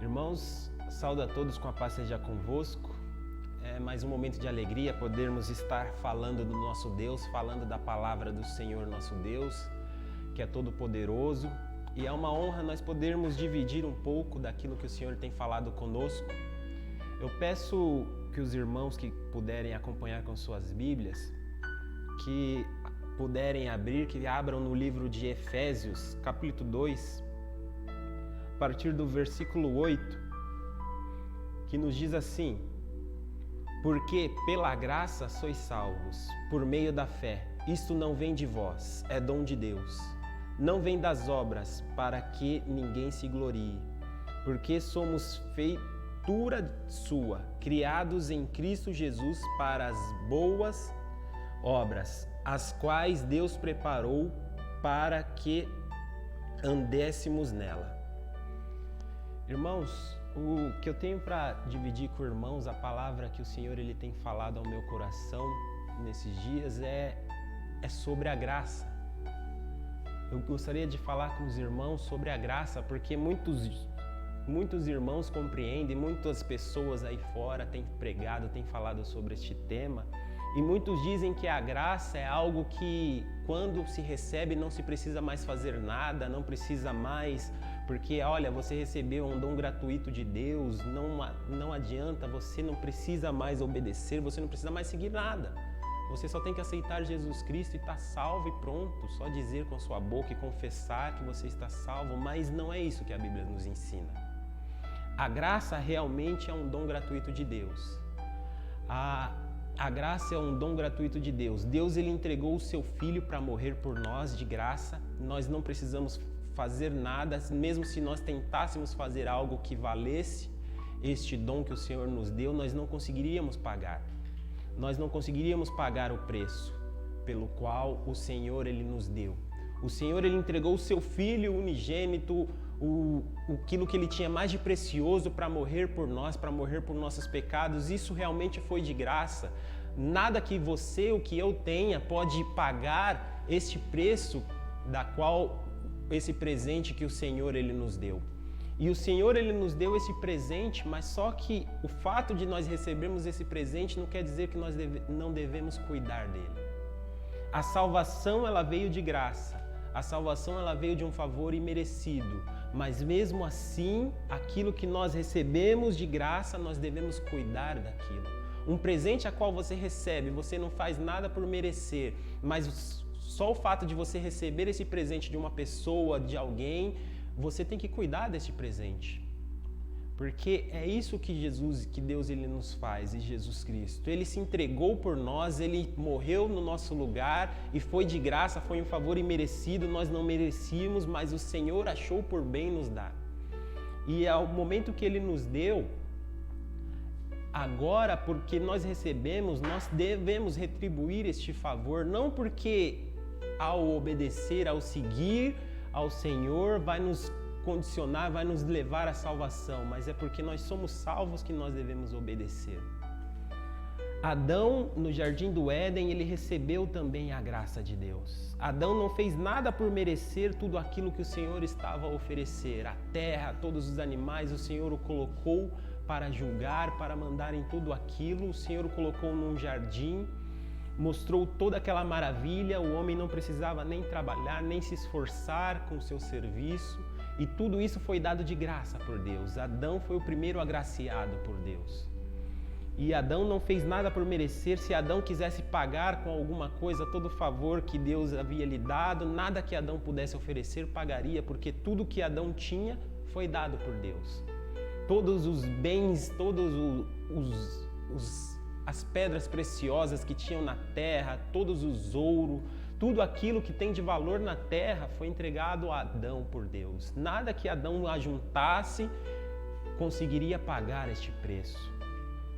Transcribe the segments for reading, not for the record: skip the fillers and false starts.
Irmãos, saúdo a todos com a paz seja convosco. É mais um momento de alegria podermos estar falando do nosso Deus, falando da palavra do Senhor nosso Deus, que é todo poderoso. E é uma honra nós podermos dividir um pouco daquilo que o Senhor tem falado conosco. Eu peço que os irmãos que puderem acompanhar com suas Bíblias, que puderem abrir, que abram no livro de Efésios, capítulo 2, a partir do versículo 8, que nos diz assim: porque pela graça sois salvos, por meio da fé. Isto não vem de vós, é dom de Deus. Não vem das obras, para que ninguém se glorie. Porque somos feitura sua, criados em Cristo Jesus para as boas obras, as quais Deus preparou para que andéssemos nela. Irmãos, o que eu tenho para dividir com irmãos, a palavra que o Senhor ele tem falado ao meu coração nesses dias é sobre a graça. Eu gostaria de falar com os irmãos sobre a graça, porque muitos irmãos compreendem, muitas pessoas aí fora têm pregado, têm falado sobre este tema, e muitos dizem que a graça é algo que quando se recebe não se precisa mais fazer nada, não precisa mais, porque olha, você recebeu um dom gratuito de Deus, não adianta, você não precisa mais obedecer, você não precisa mais seguir nada. Você só tem que aceitar Jesus Cristo e está salvo e pronto, só dizer com a sua boca e confessar que você está salvo, mas não é isso que a Bíblia nos ensina. A graça realmente é um dom gratuito de Deus. A graça é um dom gratuito de Deus. Deus ele entregou o seu Filho para morrer por nós de graça. Nós não precisamos fazer nada, mesmo se nós tentássemos fazer algo que valesse este dom que o Senhor nos deu, nós não conseguiríamos pagar. Nós não conseguiríamos pagar o preço pelo qual o Senhor ele nos deu. O Senhor ele entregou o seu Filho unigênito, aquilo que ele tinha mais de precioso para morrer por nós, para morrer por nossos pecados. Isso realmente foi de graça. Nada que você, o que eu tenha, pode pagar este preço da qual esse presente que o Senhor ele nos deu. E o Senhor ele nos deu esse presente, mas só que o fato de nós recebermos esse presente não quer dizer que nós não devemos cuidar dele. A salvação ela veio de graça. A salvação ela veio de um favor imerecido, mas mesmo assim, aquilo que nós recebemos de graça, nós devemos cuidar daquilo. Um presente a qual você recebe, você não faz nada por merecer, mas só o fato de você receber esse presente de uma pessoa, de alguém, você tem que cuidar desse presente. Porque é isso que Deus ele nos faz, e Jesus Cristo. Ele se entregou por nós, ele morreu no nosso lugar e foi de graça, foi um favor imerecido, nós não merecíamos, mas o Senhor achou por bem nos dar. E ao momento que ele nos deu, agora, porque nós recebemos, nós devemos retribuir este favor, não porque ao obedecer, ao seguir ao Senhor, vai nos condicionar, vai nos levar à salvação, mas é porque nós somos salvos que nós devemos obedecer. Adão, no jardim do Éden, ele recebeu também a graça de Deus. Adão não fez nada por merecer tudo aquilo que o Senhor estava a oferecer. A terra, todos os animais, o Senhor o colocou para julgar, para mandar em tudo aquilo. O Senhor o colocou num jardim, mostrou toda aquela maravilha, o homem não precisava nem trabalhar, nem se esforçar com o seu serviço, e tudo isso foi dado de graça por Deus. Adão foi o primeiro agraciado por Deus. E Adão não fez nada por merecer. Se Adão quisesse pagar com alguma coisa todo o favor que Deus havia lhe dado, nada que Adão pudesse oferecer pagaria, porque tudo que Adão tinha foi dado por Deus. Todos os bens, as pedras preciosas que tinham na terra, todos os ouros, tudo aquilo que tem de valor na terra foi entregado a Adão por Deus. Nada que Adão ajuntasse conseguiria pagar este preço.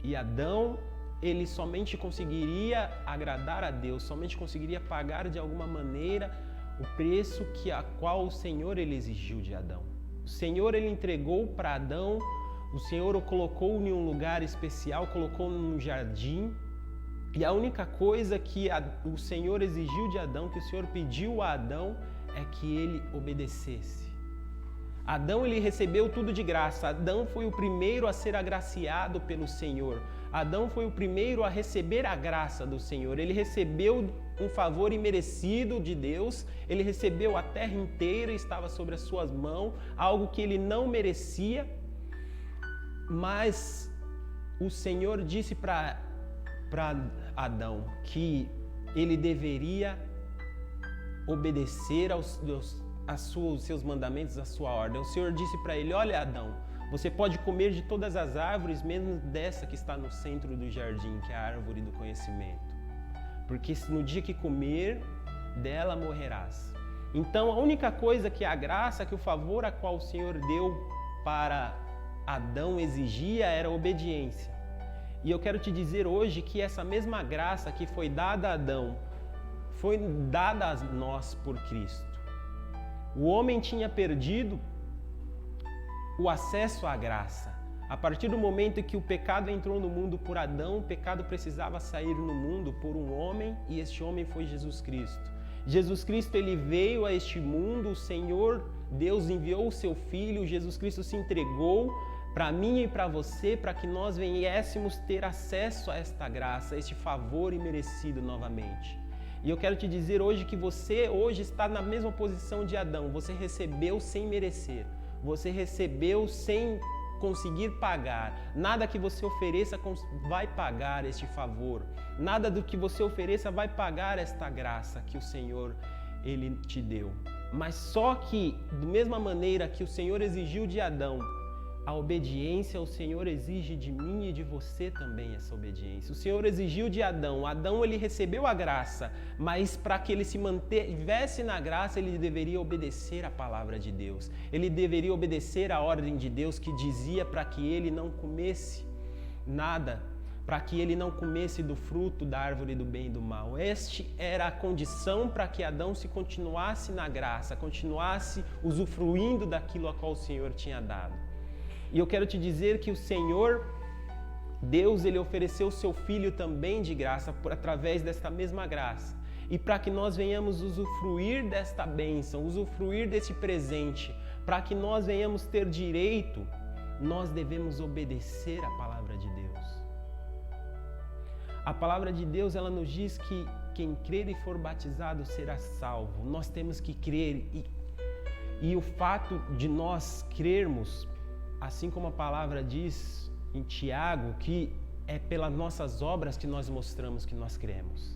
E Adão, ele somente conseguiria agradar a Deus, somente conseguiria pagar de alguma maneira o preço a qual o Senhor ele exigiu de Adão. O Senhor ele entregou para Adão, o Senhor o colocou em um lugar especial, colocou num jardim. E a única coisa que o Senhor exigiu de Adão, que o Senhor pediu a Adão, é que ele obedecesse. Adão, ele recebeu tudo de graça. Adão foi o primeiro a ser agraciado pelo Senhor. Adão foi o primeiro a receber a graça do Senhor. Ele recebeu um favor imerecido de Deus. Ele recebeu a terra inteira, estava sobre as suas mãos, algo que ele não merecia. Mas o Senhor disse para Adão que ele deveria obedecer aos seus mandamentos, a sua ordem. O Senhor disse para ele: olha, Adão, você pode comer de todas as árvores, menos dessa que está no centro do jardim, que é a árvore do conhecimento. Porque no dia que comer dela, morrerás. Então, a única coisa que a graça, que o favor a qual o Senhor deu para Adão exigia era obediência. E eu quero te dizer hoje que essa mesma graça que foi dada a Adão, foi dada a nós por Cristo. O homem tinha perdido o acesso à graça. A partir do momento que o pecado entrou no mundo por Adão, o pecado precisava sair no mundo por um homem, e este homem foi Jesus Cristo. Jesus Cristo, ele veio a este mundo, o Senhor Deus enviou o seu Filho, Jesus Cristo se entregou para mim e para você, para que nós viéssemos ter acesso a esta graça, a este favor imerecido novamente. E eu quero te dizer hoje que você hoje está na mesma posição de Adão. Você recebeu sem merecer. Você recebeu sem conseguir pagar. Nada que você ofereça vai pagar este favor. Nada do que você ofereça vai pagar esta graça que o Senhor, ele te deu. Mas só que, da mesma maneira que o Senhor exigiu de Adão a obediência, o Senhor exige de mim e de você também essa obediência. O Senhor exigiu de Adão. Adão, ele recebeu a graça, mas para que ele se mantivesse na graça, ele deveria obedecer a palavra de Deus. Ele deveria obedecer a ordem de Deus que dizia para que ele não comesse nada, para que ele não comesse do fruto da árvore do bem e do mal. Este era a condição para que Adão se continuasse na graça, continuasse usufruindo daquilo a qual o Senhor tinha dado. E eu quero te dizer que o Senhor, Deus, ele ofereceu o seu Filho também de graça, através desta mesma graça. E para que nós venhamos usufruir desta bênção, usufruir desse presente, para que nós venhamos ter direito, nós devemos obedecer a palavra de Deus. A palavra de Deus, ela nos diz que quem crer e for batizado será salvo. Nós temos que crer e o fato de nós crermos, assim como a palavra diz em Tiago, que é pelas nossas obras que nós mostramos que nós cremos.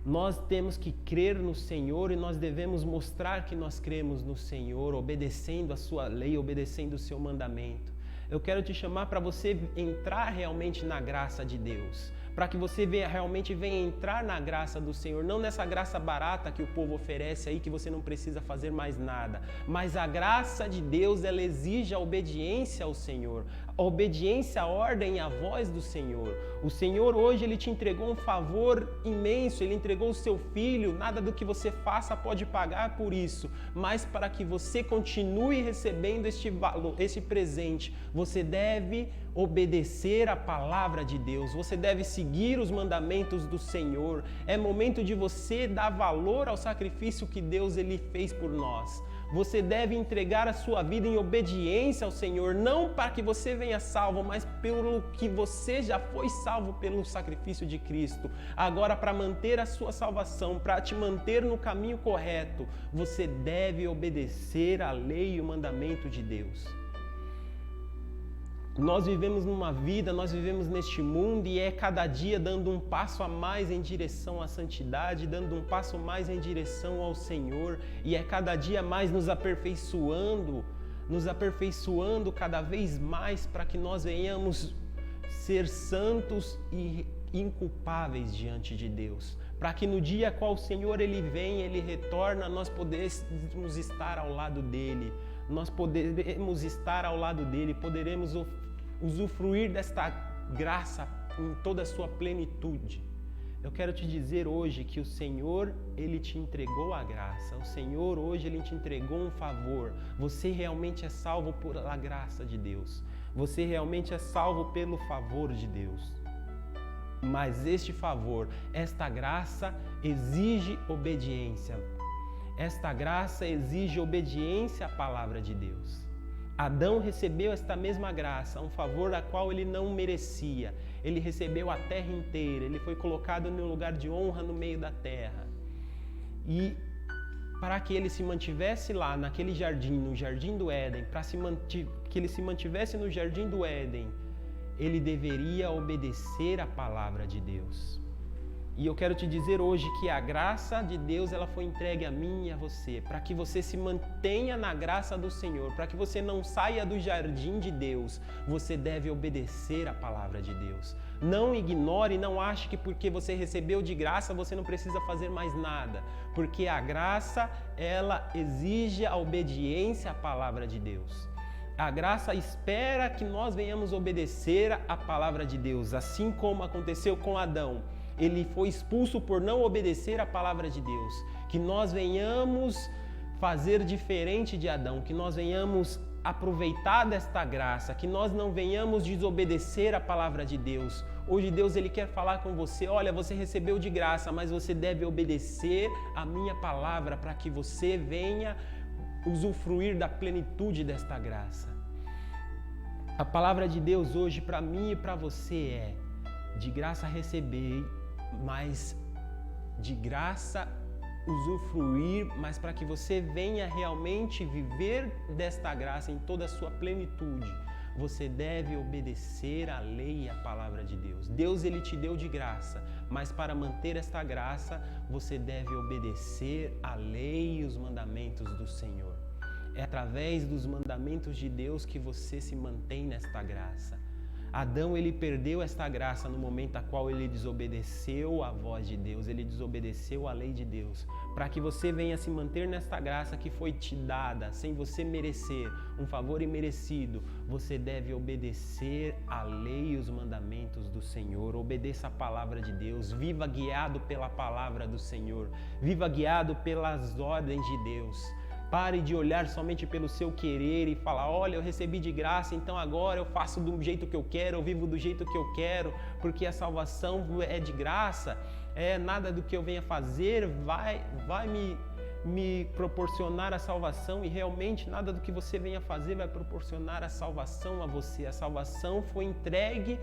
Nós temos que crer no Senhor e nós devemos mostrar que nós cremos no Senhor, obedecendo a sua lei, obedecendo o seu mandamento. Eu quero te chamar para você entrar realmente na graça de Deus, para que você realmente venha entrar na graça do Senhor, não nessa graça barata que o povo oferece aí, que você não precisa fazer mais nada, mas a graça de Deus, ela exige a obediência ao Senhor, a obediência à ordem e à voz do Senhor. O Senhor hoje, ele te entregou um favor imenso, ele entregou o seu Filho, nada do que você faça pode pagar por isso, mas para que você continue recebendo este valor, este presente, você deve obedecer a palavra de Deus, você deve seguir os mandamentos do Senhor. É momento de você dar valor ao sacrifício que Deus ele fez por nós. Você deve entregar a sua vida em obediência ao Senhor, não para que você venha salvo, mas pelo que você já foi salvo pelo sacrifício de Cristo. Agora, para manter a sua salvação, para te manter no caminho correto, você deve obedecer a lei e o mandamento de Deus. Nós vivemos numa vida, nós vivemos neste mundo e é cada dia dando um passo a mais em direção à santidade, dando um passo mais em direção ao Senhor, e é cada dia mais nos aperfeiçoando cada vez mais para que nós venhamos ser santos e inculpáveis diante de Deus. Para que no dia qual o Senhor ele vem, ele retorna, nós podermos estar ao lado dele. Nós poderemos estar ao lado dele, poderemos usufruir desta graça em toda a sua plenitude. Eu quero te dizer hoje que o Senhor, ele te entregou a graça. O Senhor hoje, ele te entregou um favor. Você realmente é salvo pela graça de Deus. Você realmente é salvo pelo favor de Deus. Mas este favor, esta graça, exige obediência. Esta graça exige obediência à palavra de Deus. Adão recebeu esta mesma graça, um favor a qual ele não merecia. Ele recebeu a terra inteira, ele foi colocado em um lugar de honra no meio da terra. E para que ele se mantivesse lá, naquele jardim, no jardim do Éden, que ele se mantivesse no jardim do Éden, ele deveria obedecer à palavra de Deus. E eu quero te dizer hoje que a graça de Deus ela foi entregue a mim e a você, para que você se mantenha na graça do Senhor, para que você não saia do jardim de Deus, você deve obedecer à palavra de Deus. Não ignore, não ache que porque você recebeu de graça você não precisa fazer mais nada, porque a graça ela exige a obediência à palavra de Deus. A graça espera que nós venhamos obedecer à palavra de Deus, assim como aconteceu com Adão. Ele foi expulso por não obedecer à palavra de Deus. Que nós venhamos fazer diferente de Adão, que nós venhamos aproveitar desta graça, que nós não venhamos desobedecer à palavra de Deus. Hoje Deus ele quer falar com você, olha, você recebeu de graça, mas você deve obedecer à minha palavra para que você venha usufruir da plenitude desta graça. A palavra de Deus hoje para mim e para você é: de graça receber, mas de graça usufruir, mas para que você venha realmente viver desta graça em toda a sua plenitude, você deve obedecer à lei e à palavra de Deus. Deus ele te deu de graça, mas para manter esta graça, você deve obedecer à lei e os mandamentos do Senhor. É através dos mandamentos de Deus que você se mantém nesta graça. Adão ele perdeu esta graça no momento a qual ele desobedeceu à voz de Deus, ele desobedeceu à lei de Deus. Para que você venha se manter nesta graça que foi te dada, sem você merecer, um favor imerecido, você deve obedecer à lei e os mandamentos do Senhor. Obedeça a palavra de Deus, viva guiado pela palavra do Senhor, viva guiado pelas ordens de Deus. Pare de olhar somente pelo seu querer e falar, olha, eu recebi de graça, então agora eu faço do jeito que eu quero, eu vivo do jeito que eu quero, porque a salvação é de graça, nada do que eu venha fazer vai me proporcionar a salvação, e realmente nada do que você venha fazer vai proporcionar a salvação a você. A salvação foi entregue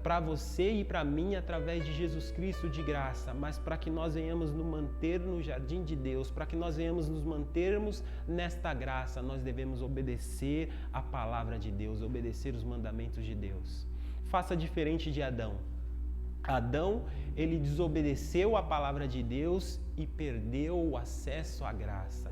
para você e para mim através de Jesus Cristo de graça, mas para que nós venhamos nos manter no jardim de Deus, para que nós venhamos nos mantermos nesta graça, nós devemos obedecer a palavra de Deus, obedecer os mandamentos de Deus. Faça diferente de Adão. Adão, ele desobedeceu a palavra de Deus e perdeu o acesso à graça.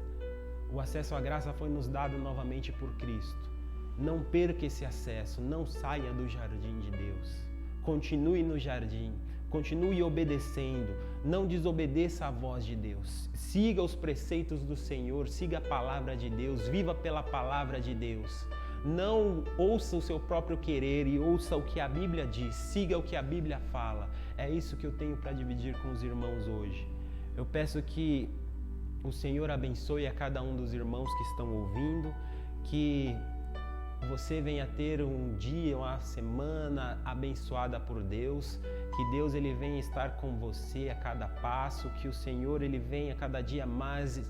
O acesso à graça foi nos dado novamente por Cristo. Não perca esse acesso, não saia do jardim de Deus. Continue no jardim, continue obedecendo, não desobedeça à voz de Deus. Siga os preceitos do Senhor, siga a palavra de Deus, viva pela palavra de Deus. Não ouça o seu próprio querer e ouça o que a Bíblia diz, siga o que a Bíblia fala. É isso que eu tenho para dividir com os irmãos hoje. Eu peço que o Senhor abençoe a cada um dos irmãos que estão ouvindo, que você venha ter um dia, uma semana abençoada por Deus, que Deus ele venha estar com você a cada passo, que o Senhor ele venha cada dia mais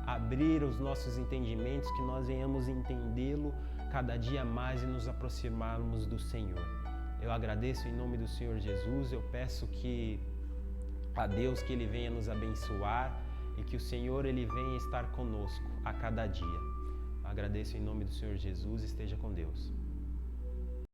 abrir os nossos entendimentos, que nós venhamos entendê-lo cada dia mais e nos aproximarmos do Senhor. Eu agradeço em nome do Senhor Jesus, eu peço que a Deus que ele venha nos abençoar e que o Senhor ele venha estar conosco a cada dia. Agradeço em nome do Senhor Jesus, esteja com Deus.